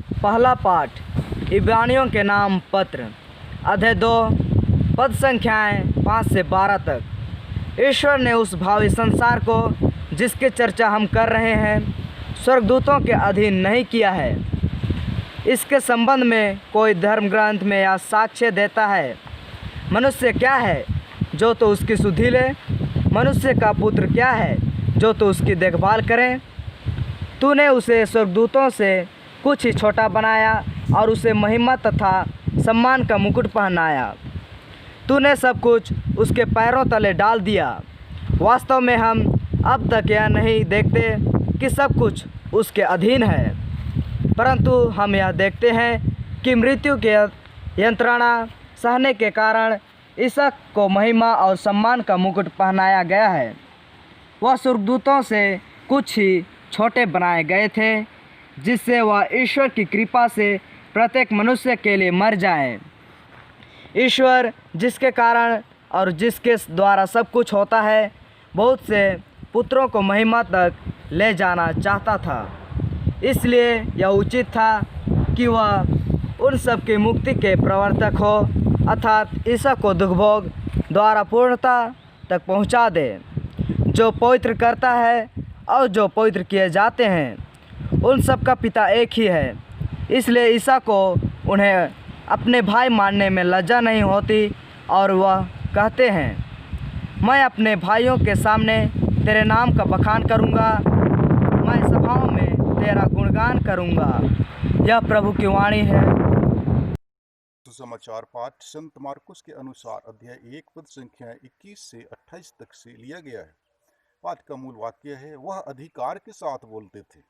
पहला पाठ इब्रानियों के नाम पत्र अध्याय 2 पद संख्याएं 5 से 12 तक। ईश्वर ने उस भावी संसार को जिसकी चर्चा हम कर रहे हैं स्वर्गदूतों के अधीन नहीं किया है। इसके संबंध में कोई धर्म ग्रंथ में या साक्ष्य देता है, मनुष्य क्या है जो तो उसकी सुधि ले, मनुष्य का पुत्र क्या है जो तो उसकी देखभाल करे। तूने उसे स्वर्गदूतों से कुछ ही छोटा बनाया और उसे महिमा तथा सम्मान का मुकुट पहनाया। तूने सब कुछ उसके पैरों तले डाल दिया। वास्तव में हम अब तक यह नहीं देखते कि सब कुछ उसके अधीन है, परंतु हम यह देखते हैं कि मृत्यु के यंत्रणा सहने के कारण ईसा को महिमा और सम्मान का मुकुट पहनाया गया है। वह स्वर्गदूतों से कुछ ही छोटे बनाए गए थे, जिससे वह ईश्वर की कृपा से प्रत्येक मनुष्य के लिए मर जाए। ईश्वर जिसके कारण और जिसके द्वारा सब कुछ होता है, बहुत से पुत्रों को महिमा तक ले जाना चाहता था। इसलिए यह उचित था कि वह उन सब की मुक्ति के प्रवर्तक हो, अर्थात ईसा को दुखभोग द्वारा पूर्णता तक पहुंचा दे। जो पवित्र करता है और जो पवित्र किए जाते हैं, उन सब का पिता एक ही है। इसलिए ईसा को उन्हें अपने भाई मानने में लज्जा नहीं होती और वह कहते हैं, मैं अपने भाइयों के सामने तेरे नाम का बखान करूँगा, मैं सभाओं में तेरा गुणगान करूँगा। यह प्रभु की वाणी है। सुसमाचार पाठ संत मार्कुस के अनुसार अध्याय 1 पद संख्या 21 से 28 तक से लिया गया है। पाठ का मूल वाक्य है, वह अधिकार के साथ बोलते थे।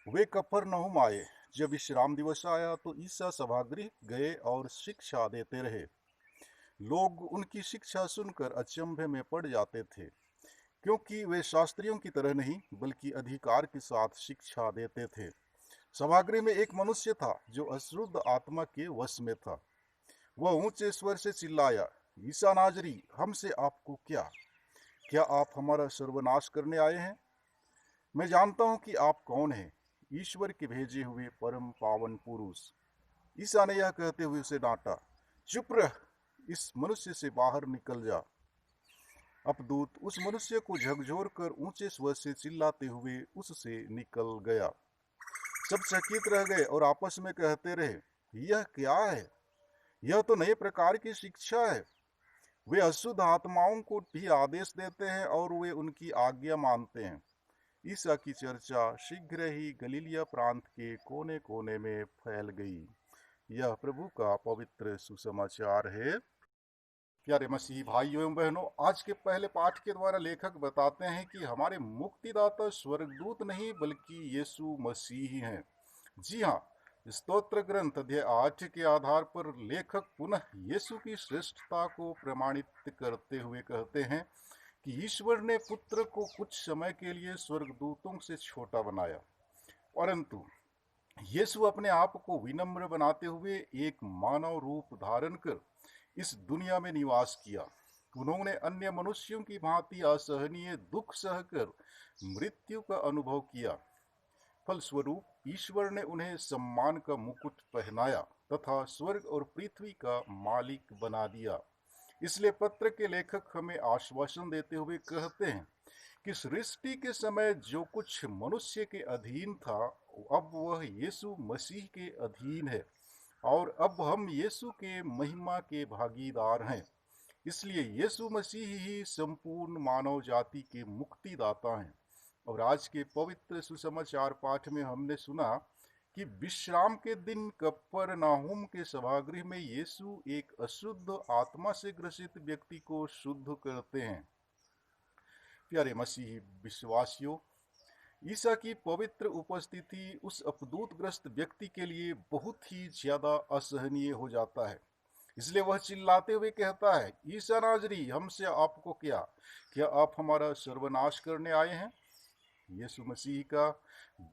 वे कफरनहूम आए। जब विश्राम दिवस आया तो ईसा सभागृह गए और शिक्षा देते रहे। लोग उनकी शिक्षा सुनकर अचंभे में पड़ जाते थे, क्योंकि वे शास्त्रियों की तरह नहीं बल्कि अधिकार के साथ शिक्षा देते थे। सभागृह में एक मनुष्य था जो अशुद्ध आत्मा के वश में था। वह ऊंचे स्वर से चिल्लाया, ईसा नाजरी, हमसे आपको क्या? क्या आप हमारा सर्वनाश करने आए हैं? मैं जानता हूं कि आप कौन हैं, ईश्वर के भेजे हुए परम पावन पुरुष। ईसा ने यह कहते हुए उसे डांटा, चुप रह, इस मनुष्य से बाहर निकल जा। अपदूत उस मनुष्य को झकझोर कर ऊंचे स्वर से चिल्लाते हुए उससे निकल गया। सब चकित रह गए और आपस में कहते रहे, यह क्या है? यह तो नए प्रकार की शिक्षा है। वे अशुद्ध आत्माओं को भी आदेश देते हैं और वे उनकी आज्ञा मानते हैं। ईसा की चर्चा शीघ्र ही गलीलिया प्रांत के कोने कोने में फैल गई। यह प्रभु का पवित्र सुसमाचार है। प्यारे मसीही भाइयों एवं बहनों, आज के पहले पाठ के द्वारा लेखक बताते हैं कि हमारे मुक्तिदाता स्वर्गदूत नहीं बल्कि यीशु मसीह ही हैं। जी हाँ, स्तोत्र ग्रंथ अध्याय 8 के आधार पर लेखक पुनः यीशु की श्रेष्ठता को प्रमाणित करते हुए कहते हैं कि ईश्वर ने पुत्र को कुछ समय के लिए स्वर्गदूतों से छोटा बनाया, परंतु यीशु अपने आप को विनम्र बनाते हुए एक मानव रूप धारण कर इस दुनिया में निवास किया। उन्होंने अन्य मनुष्यों की भांति असहनीय दुख सहकर मृत्यु का अनुभव किया। फलस्वरूप ईश्वर ने उन्हें सम्मान का मुकुट पहनाया तथा स्वर्ग और पृथ्वी का मालिक बना दिया। इसलिए पत्र के लेखक हमें आश्वासन देते हुए कहते हैं कि सृष्टि के समय जो कुछ मनुष्य के अधीन था, अब वह यीशु मसीह के अधीन है और अब हम यीशु के महिमा के भागीदार हैं। इसलिए यीशु मसीह ही संपूर्ण मानव जाति के मुक्तिदाता हैं। और आज के पवित्र सुसमाचार पाठ में हमने सुना कि विश्राम के दिन कफरनहूम के सभागृह में यीशु एक अशुद्ध आत्मा से ग्रसित व्यक्ति को शुद्ध करते हैं। प्यारे मसीही विश्वासियों, ईसा की पवित्र उपस्थिति उस अपदूतग्रस्त व्यक्ति के लिए बहुत ही ज्यादा असहनीय हो जाता है। इसलिए वह चिल्लाते हुए कहता है, ईसा नाजरी, हमसे आपको क्या? क्या आप हमारा सर्वनाश करने आए हैं? यीशु मसीह का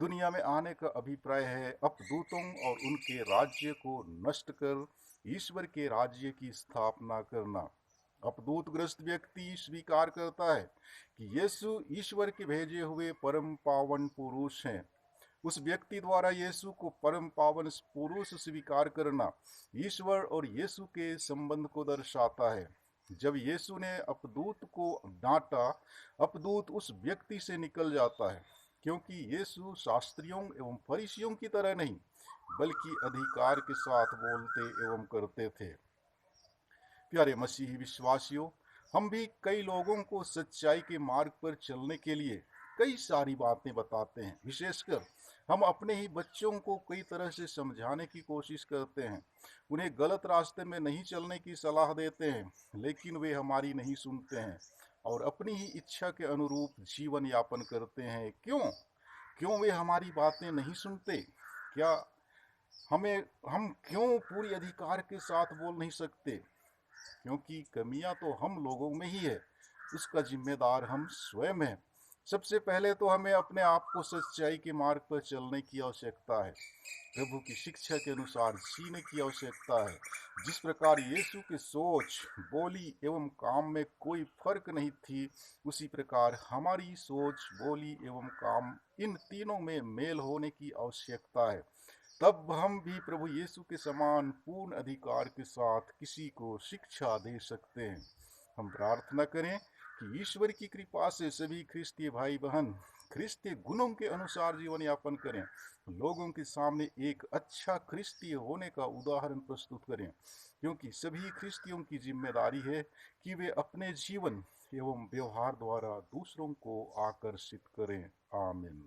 दुनिया में आने का अभिप्राय है अपदूतों और उनके राज्य को नष्ट कर ईश्वर के राज्य की स्थापना करना। अपदूतग्रस्त व्यक्ति स्वीकार करता है कि यीशु ईश्वर के भेजे हुए परम पावन पुरुष हैं उस व्यक्ति द्वारा यीशु को परम पावन पुरुष स्वीकार करना ईश्वर और यीशु के संबंध को दर्शाता है। जब यीशु ने अपदूत को डांटा, अपदूत उस व्यक्ति से निकल जाता है, क्योंकि यीशु शास्त्रियों एवं फरीसियों की तरह नहीं बल्कि अधिकार के साथ बोलते एवं करते थे। प्यारे मसीही विश्वासियों, हम भी कई लोगों को सच्चाई के मार्ग पर चलने के लिए कई सारी बातें बताते हैं। विशेषकर हम अपने ही बच्चों को कई तरह से समझाने की कोशिश करते हैं, उन्हें गलत रास्ते में नहीं चलने की सलाह देते हैं, लेकिन वे हमारी नहीं सुनते हैं और अपनी ही इच्छा के अनुरूप जीवन यापन करते हैं। क्यों वे हमारी बातें नहीं सुनते? क्या हम क्यों पूरी अधिकार के साथ बोल नहीं सकते? क्योंकि कमियां तो हम लोगों में ही है, उसका जिम्मेदार हम स्वयं हैं। सबसे पहले तो हमें अपने आप को सच्चाई के मार्ग पर चलने की आवश्यकता है, प्रभु की शिक्षा के अनुसार जीने की आवश्यकता है। जिस प्रकार यीशु की सोच, बोली एवं काम में कोई फर्क नहीं थी, उसी प्रकार हमारी सोच, बोली एवं काम इन तीनों में मेल होने की आवश्यकता है। तब हम भी प्रभु यीशु के समान पूर्ण अधिकार के साथ किसी को शिक्षा दे सकते हैं। हम प्रार्थना करें कि ईश्वर की कृपा से सभी ख्रिस्तीय भाई बहन ख्रिस्तीय गुणों के अनुसार जीवन यापन करें, लोगों के सामने एक अच्छा ख्रिस्तीय होने का उदाहरण प्रस्तुत करें, क्योंकि सभी ख्रिस्तियों की जिम्मेदारी है कि वे अपने जीवन एवं व्यवहार द्वारा दूसरों को आकर्षित करें। आमीन।